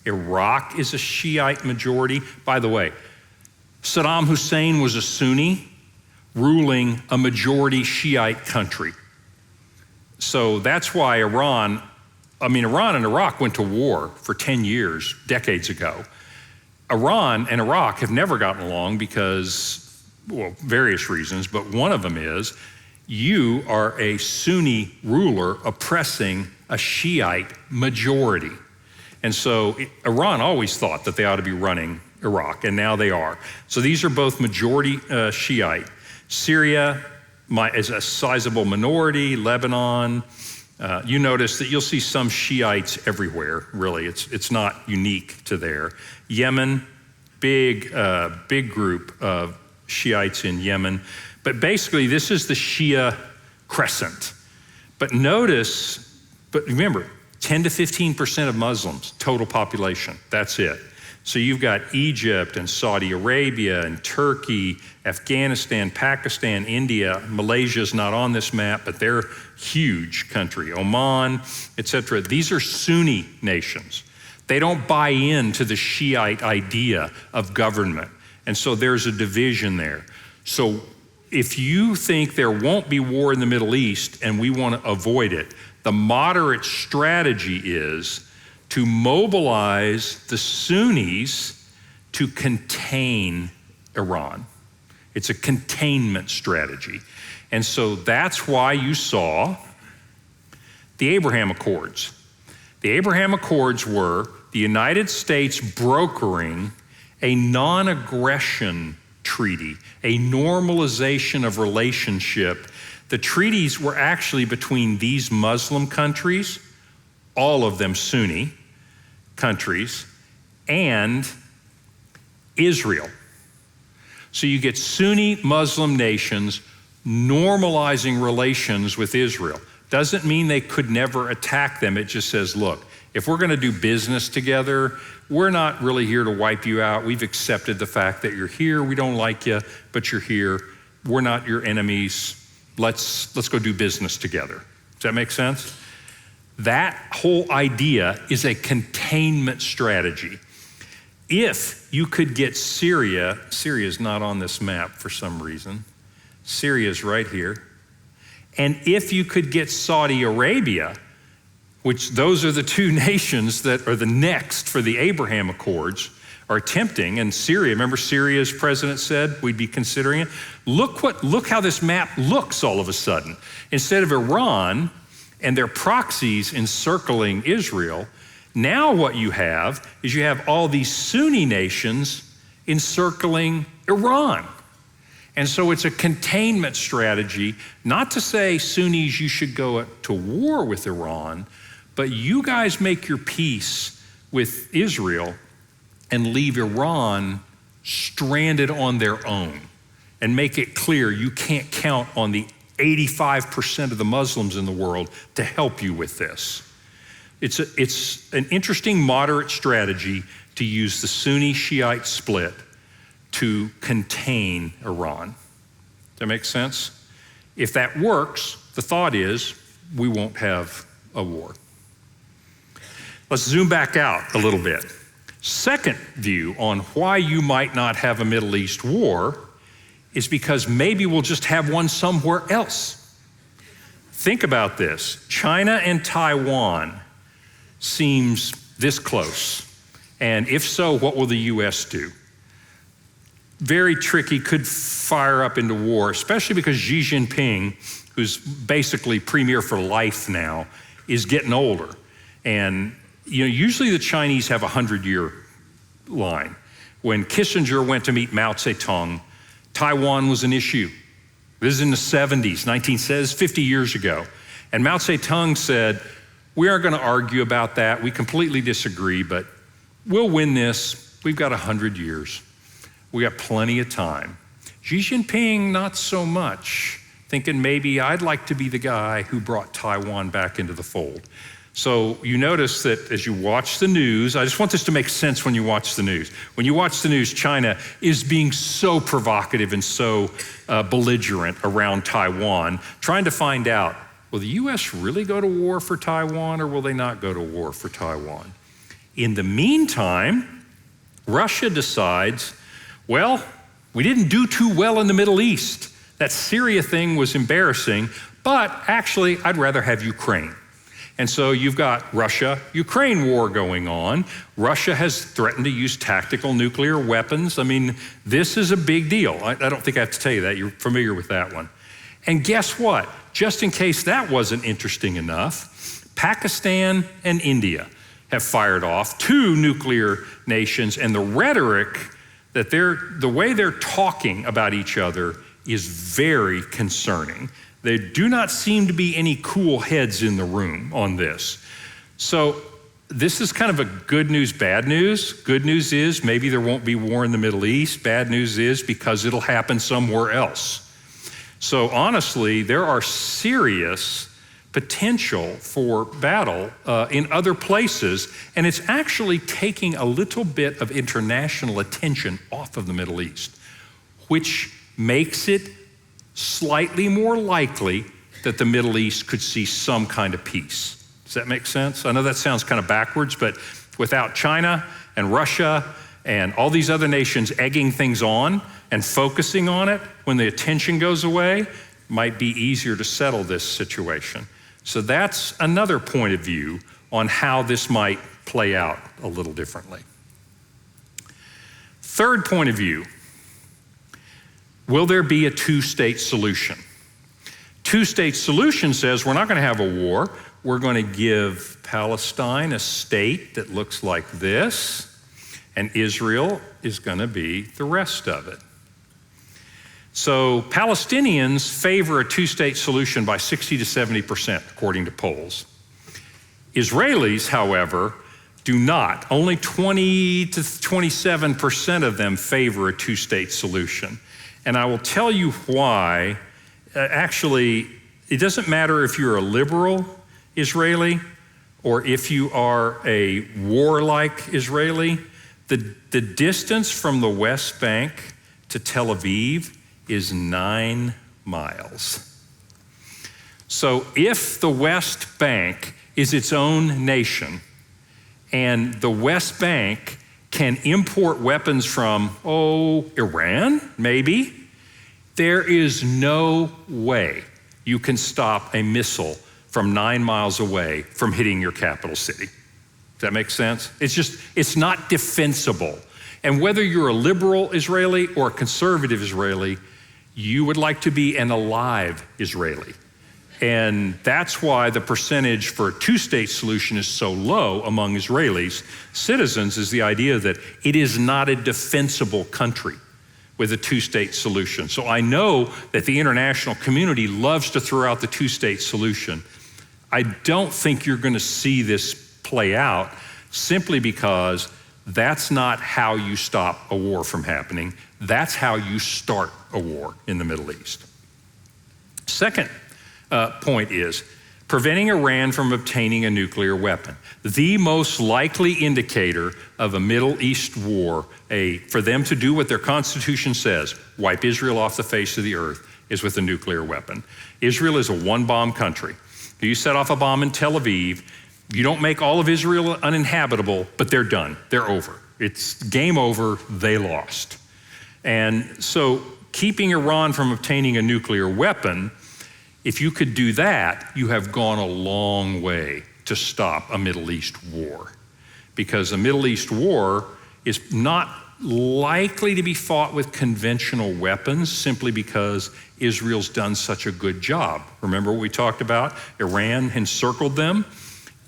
Iraq is a Shiite majority. By the way, Saddam Hussein was a Sunni ruling a majority Shiite country. So that's why Iran and Iraq went to war for 10 years, decades ago. Iran and Iraq have never gotten along because, various reasons, but one of them is you are a Sunni ruler oppressing a Shiite majority. And so Iran always thought that they ought to be running Iraq, and now they are. So these are both majority Shiite. Syria is a sizable minority, Lebanon. You notice that you'll see some Shiites everywhere, really. It's not unique to there. Yemen, big group of Shiites in Yemen. But basically, this is the Shia crescent. But remember, 10 to 15% of Muslims, total population, that's it. So you've got Egypt and Saudi Arabia and Turkey, Afghanistan, Pakistan, India. Malaysia's not on this map, but they're huge country. Oman, etc. These are Sunni nations. They don't buy into the Shiite idea of government. And so there's a division there. So if you think there won't be war in the Middle East and we want to avoid it, the moderate strategy is to mobilize the Sunnis to contain Iran. It's a containment strategy. And so that's why you saw the Abraham Accords. The Abraham Accords were the United States brokering a non-aggression treaty, a normalization of relationship. The treaties were actually between these Muslim countries, all of them Sunni countries, and Israel. So you get Sunni Muslim nations normalizing relations with Israel. Doesn't mean they could never attack them. It just says, look, if we're going to do business together, we're not really here to wipe you out. We've accepted the fact that you're here. We don't like you, but you're here. We're not your enemies. Let's go do business together. Does that make sense? That whole idea is a containment strategy. If you could get Syria's not on this map for some reason. Syria's right here. And if you could get Saudi Arabia, which those are the two nations that are the next for the Abraham Accords, are attempting, and Syria, remember Syria's president said we'd be considering it? Look how this map looks all of a sudden. Instead of Iran and their proxies encircling Israel, now what you have is you have all these Sunni nations encircling Iran. And so it's a containment strategy, not to say Sunnis, you should go to war with Iran, but you guys make your peace with Israel and leave Iran stranded on their own and make it clear you can't count on the 85% of the Muslims in the world to help you with this. It's an interesting moderate strategy to use the Sunni Shiite split to contain Iran. Does that make sense? If that works, the thought is we won't have a war. Let's zoom back out a little bit. Second view on why you might not have a Middle East war is because maybe we'll just have one somewhere else. Think about this. China and Taiwan seems this close. And if so, what will the U.S. do? Very tricky, could fire up into war, especially because Xi Jinping, who's basically premier for life now, is getting older. And usually the Chinese have a 100-year line. When Kissinger went to meet Mao Zedong, Taiwan was an issue. This is in the 70s, 50 years ago. And Mao Zedong said, we aren't going to argue about that. We completely disagree, but we'll win this. We've got 100 years. We got plenty of time. Xi Jinping, not so much, thinking maybe I'd like to be the guy who brought Taiwan back into the fold. So you notice that as you watch the news, I just want this to make sense when you watch the news. When you watch the news, China is being so provocative and so belligerent around Taiwan, trying to find out, will the U.S. really go to war for Taiwan or will they not go to war for Taiwan? In the meantime, Russia decides, well, we didn't do too well in the Middle East. That Syria thing was embarrassing, but actually I'd rather have Ukraine. And so you've got Russia-Ukraine war going on. Russia has threatened to use tactical nuclear weapons. I mean, this is a big deal. I don't think I have to tell you that. You're familiar with that one. And guess what? Just in case that wasn't interesting enough, Pakistan and India have fired off 2 nuclear nations, and the rhetoric that the way they're talking about each other is very concerning. There do not seem to be any cool heads in the room on this. So this is kind of a good news, bad news. Good news is maybe there won't be war in the Middle East. Bad news is because it'll happen somewhere else. So honestly, there are serious potential for battle in other places, and it's actually taking a little bit of international attention off of the Middle East, which makes it slightly more likely that the Middle East could see some kind of peace. Does that make sense? I know that sounds kind of backwards, but without China and Russia and all these other nations egging things on and focusing on it, when the attention goes away, might be easier to settle this situation. So that's another point of view on how this might play out a little differently. Third point of view, will there be a 2-state solution? 2-state solution says we're not going to have a war. We're going to give Palestine a state that looks like this, and Israel is going to be the rest of it. So Palestinians favor a 2-state solution by 60 to 70%, according to polls. Israelis, however, do not. Only 20 to 27% of them favor a 2-state solution. And I will tell you why. Actually, it doesn't matter if you're a liberal Israeli or if you are a warlike Israeli. The distance from the West Bank to Tel Aviv is 9 miles. So if the West Bank is its own nation and the West Bank can import weapons from, Iran, maybe, there is no way you can stop a missile from 9 miles away from hitting your capital city. Does that make sense? It's not defensible. And whether you're a liberal Israeli or a conservative Israeli, you would like to be an alive Israeli. And that's why the percentage for a 2-state solution is so low among Israelis. Citizens is the idea that it is not a defensible country with a 2-state solution. So I know that the international community loves to throw out the 2-state solution. I don't think you're going to see this play out simply because that's not how you stop a war from happening. That's how you start a war in the Middle East. Second point is, preventing Iran from obtaining a nuclear weapon. The most likely indicator of a Middle East war, for them to do what their constitution says, wipe Israel off the face of the earth, is with a nuclear weapon. Israel is a one-bomb country. You set off a bomb in Tel Aviv, you don't make all of Israel uninhabitable, but they're done, they're over. It's game over, they lost. And so keeping Iran from obtaining a nuclear weapon, if you could do that, you have gone a long way to stop a Middle East war. Because a Middle East war is not likely to be fought with conventional weapons simply because Israel's done such a good job. Remember what we talked about? Iran encircled them.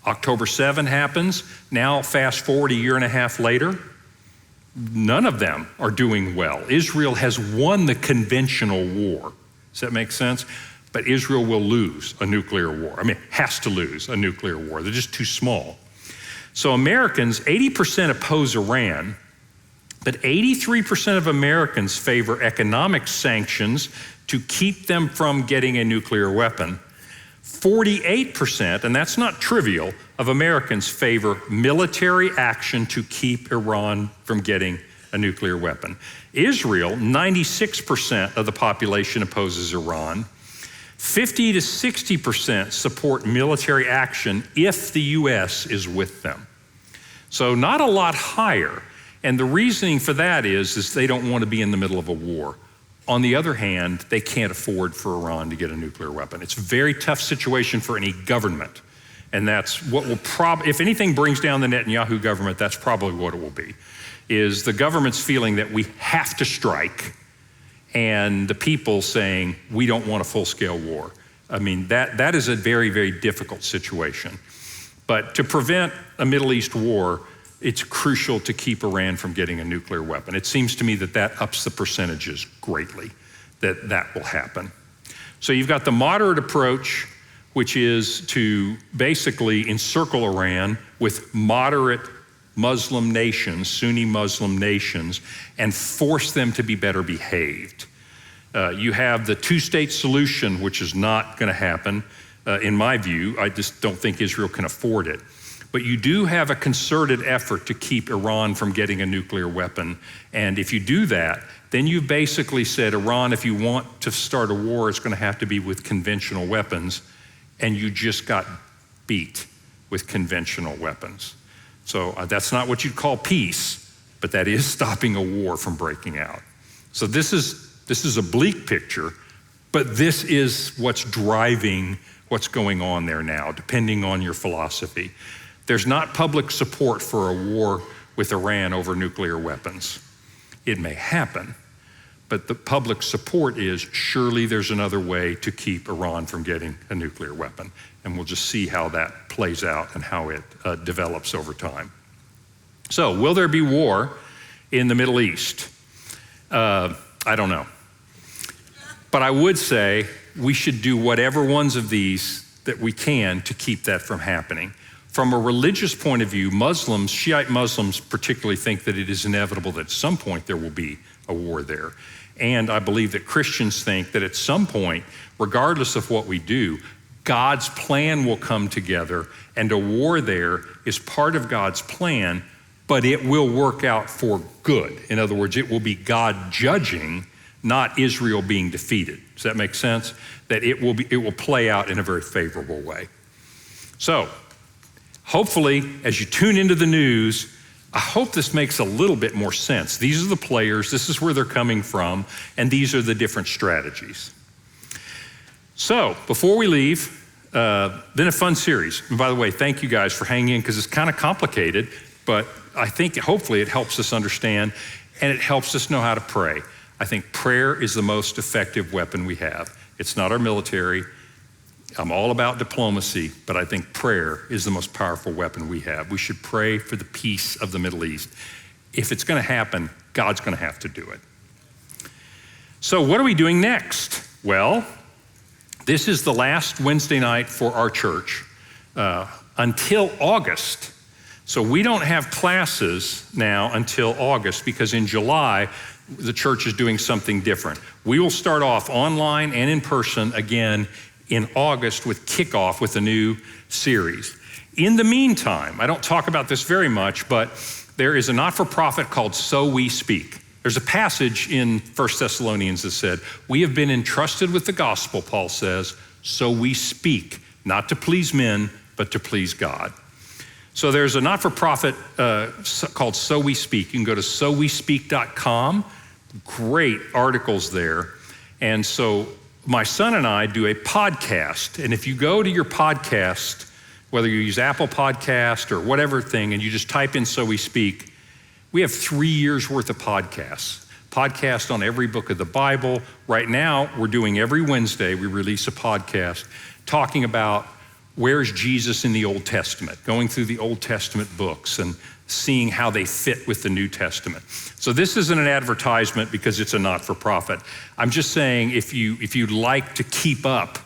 October 7 happens. Now fast forward a year and a half later, none of them are doing well. Israel has won the conventional war. Does that make sense? But Israel will lose a nuclear war. I mean, has to lose a nuclear war. They're just too small. So Americans, 80% oppose Iran, but 83% of Americans favor economic sanctions to keep them from getting a nuclear weapon. 48%, and that's not trivial, of Americans favor military action to keep Iran from getting a nuclear weapon. Israel, 96% of the population opposes Iran. 50 to 60% support military action if the US is with them. So not a lot higher. And the reasoning for that is they don't want to be in the middle of a war. On the other hand, they can't afford for Iran to get a nuclear weapon. It's a very tough situation for any government. And that's what will if anything brings down the Netanyahu government, that's probably what it will be, is the government's feeling that we have to strike, and the people saying, we don't want a full-scale war. I mean, that is a very, very difficult situation. But to prevent a Middle East war, it's crucial to keep Iran from getting a nuclear weapon. It seems to me that ups the percentages greatly, that will happen. So you've got the moderate approach, which is to basically encircle Iran with moderate Muslim nations, Sunni Muslim nations, and force them to be better behaved. You have the two-state solution, which is not going to happen, in my view. I just don't think Israel can afford it. But you do have a concerted effort to keep Iran from getting a nuclear weapon. And if you do that, then you've basically said, Iran, if you want to start a war, it's going to have to be with conventional weapons. And you just got beat with conventional weapons. So that's not what you'd call peace, but that is stopping a war from breaking out. So this is a bleak picture, but this is what's driving what's going on there now, depending on your philosophy. There's not public support for a war with Iran over nuclear weapons. It may happen, but the public support is surely there's another way to keep Iran from getting a nuclear weapon. And we'll just see how that plays out and how it develops over time. So, will there be war in the Middle East? I don't know. But I would say we should do whatever ones of these that we can to keep that from happening. From a religious point of view, Muslims, Shiite Muslims particularly, think that it is inevitable that at some point there will be a war there. And I believe that Christians think that at some point, regardless of what we do, God's plan will come together, and a war there is part of God's plan, but it will work out for good. In other words, it will be God judging, not Israel being defeated. Does that make sense? That it will play out in a very favorable way. So, hopefully, as you tune into the news, I hope this makes a little bit more sense. These are the players, this is where they're coming from, and these are the different strategies. So, before we leave, been a fun series. And by the way, thank you guys for hanging in, because it's kind of complicated, but I think hopefully it helps us understand, and it helps us know how to pray. I think prayer is the most effective weapon we have. It's not our military. I'm all about diplomacy, but I think prayer is the most powerful weapon we have. We should pray for the peace of the Middle East. If it's going to happen, God's going to have to do it. So what are we doing next? Well, this is the last Wednesday night for our church until August. So we don't have classes now until August, because in July, the church is doing something different. We will start off online and in person again in August with kickoff with a new series. In the meantime, I don't talk about this very much, but there is a not-for-profit called So We Speak. There's a passage in 1 Thessalonians that said, we have been entrusted with the gospel, Paul says, so we speak, not to please men, but to please God. So there's a not-for-profit called So We Speak. You can go to sowespeak.com. Great articles there. And so my son and I do a podcast. And if you go to your podcast, whether you use Apple Podcast or whatever thing, and you just type in So We Speak, we have 3 years worth of podcasts. Podcast on every book of the Bible. Right now, we're doing every Wednesday, we release a podcast talking about where's Jesus in the Old Testament, going through the Old Testament books and seeing how they fit with the New Testament. So this isn't an advertisement because it's a not-for-profit. I'm just saying if you'd like to keep up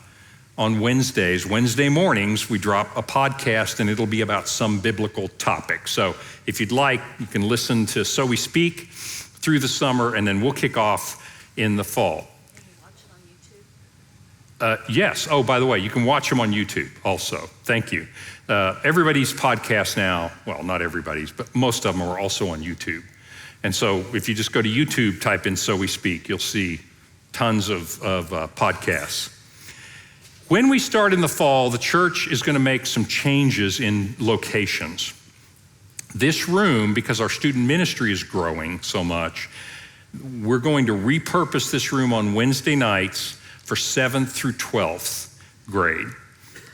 on Wednesday mornings, we drop a podcast and it'll be about some biblical topic. So if you'd like, you can listen to So We Speak through the summer, and then we'll kick off in the fall. Can you watch it on YouTube? Yes. Oh, by the way, you can watch them on YouTube also. Thank you. Everybody's podcast now, well, not everybody's, but most of them are also on YouTube. And so if you just go to YouTube, type in So We Speak, you'll see tons of podcasts. When we start in the fall, the church is going to make some changes in locations. This room, because our student ministry is growing so much, we're going to repurpose this room on Wednesday nights for 7th through 12th grade.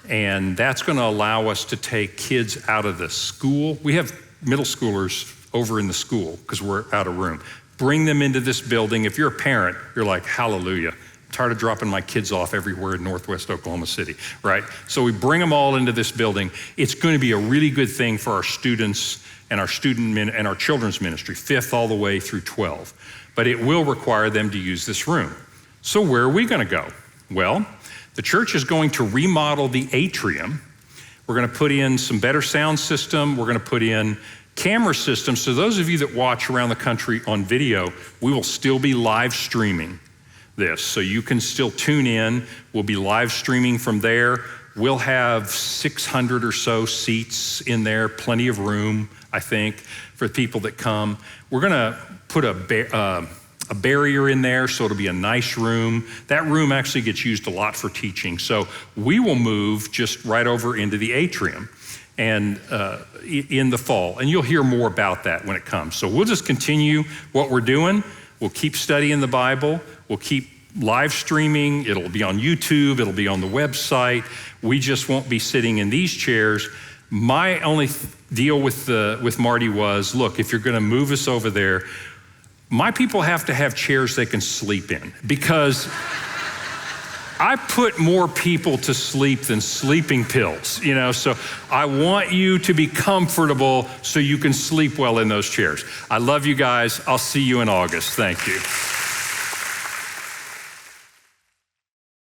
And that's going to allow us to take kids out of the school. We have middle schoolers over in the school because we're out of room. Bring them into this building. If you're a parent, you're like, hallelujah. Tired of dropping my kids off everywhere in Northwest Oklahoma City, right? So we bring them all into this building. It's going to be a really good thing for our students and our and our children's ministry, 5th all the way through 12. But it will require them to use this room. So where are we going to go? Well, the church is going to remodel the atrium. We're going to put in some better sound system. We're going to put in camera systems. So those of you that watch around the country on video, we will still be live streaming this. So you can still tune in. We'll be live streaming from there. We'll have 600 or so seats in there, plenty of room, I think, for people that come. We're going to put a barrier in there, so it'll be a nice room. That room actually gets used a lot for teaching. So we will move just right over into the atrium and in the fall. And you'll hear more about that when it comes. So we'll just continue what we're doing. We'll keep studying the Bible. We'll keep live streaming. It'll be on YouTube. It'll be on the website. We just won't be sitting in these chairs. My only deal with Marty was, look, if you're going to move us over there, my people have to have chairs they can sleep in, because I put more people to sleep than sleeping pills, so I want you to be comfortable so you can sleep well in those chairs. I love you guys. I'll see you in August. Thank you.